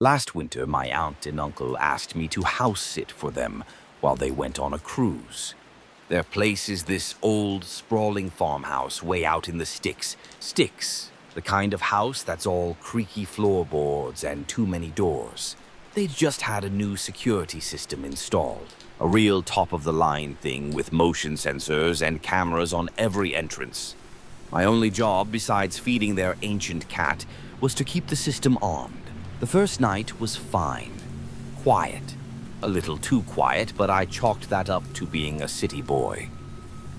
Last winter, my aunt and uncle asked me to house sit for them while they went on a cruise. Their place is this old, sprawling farmhouse way out in the sticks. Sticks, the kind of house that's all creaky floorboards and too many doors. They'd just had a new security system installed. A real top-of-the-line thing with motion sensors and cameras on every entrance. My only job, besides feeding their ancient cat, was to keep the system armed. The first night was fine. Quiet. A little too quiet, but I chalked that up to being a city boy.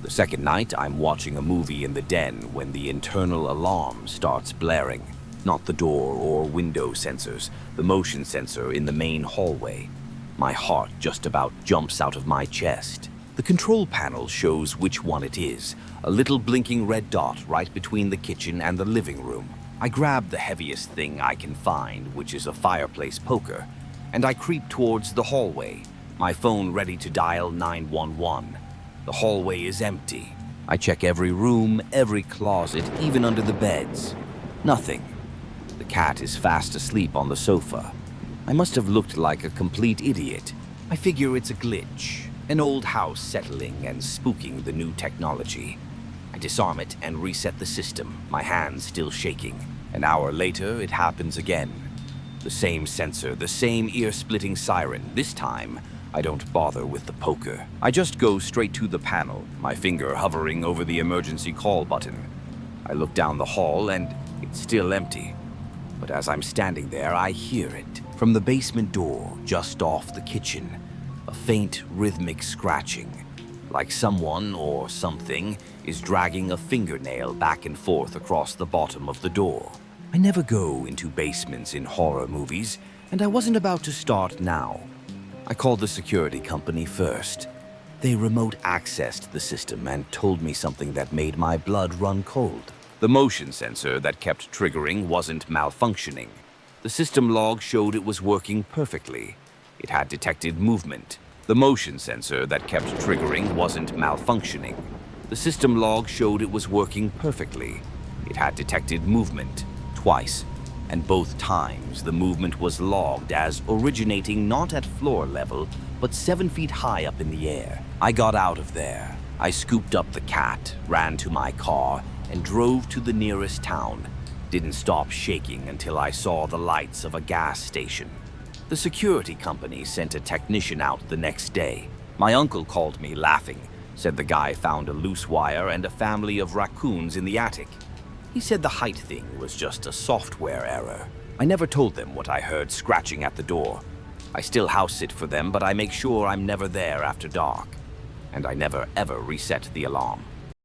The second night, I'm watching a movie in the den when the internal alarm starts blaring. Not the door or window sensors, the motion sensor in the main hallway. My heart just about jumps out of my chest. The control panel shows which one it is, a little blinking red dot right between the kitchen and the living room. I grab the heaviest thing I can find, which is a fireplace poker, and I creep towards the hallway, my phone ready to dial 911. The hallway is empty. I check every room, every closet, even under the beds. Nothing. The cat is fast asleep on the sofa. I must have looked like a complete idiot. I figure it's a glitch, an old house settling and spooking the new technology. I disarm it and reset the system, my hands still shaking. An hour later, it happens again. The same sensor, the same ear-splitting siren. This time, I don't bother with the poker. I just go straight to the panel, my finger hovering over the emergency call button. I look down the hall and it's still empty. But as I'm standing there, I hear it. From the basement door, just off the kitchen, a faint rhythmic scratching. Like someone or something is dragging a fingernail back and forth across the bottom of the door. I never go into basements in horror movies, and I wasn't about to start now. I called the security company first. They remote accessed the system and told me something that made my blood run cold. The motion sensor that kept triggering wasn't malfunctioning. The system log showed it was working perfectly. It had detected movement. The motion sensor that kept triggering wasn't malfunctioning. The system log showed it was working perfectly. It had detected movement twice, and both times the movement was logged as originating not at floor level, but 7 feet high up in the air. I got out of there. I scooped up the cat, ran to my car, and drove to the nearest town. Didn't stop shaking until I saw the lights of a gas station. The security company sent a technician out the next day. My uncle called me laughing, said the guy found a loose wire and a family of raccoons in the attic. He said the height thing was just a software error. I never told them what I heard scratching at the door. I still house sit for them, but I make sure I'm never there after dark. And I never ever reset the alarm.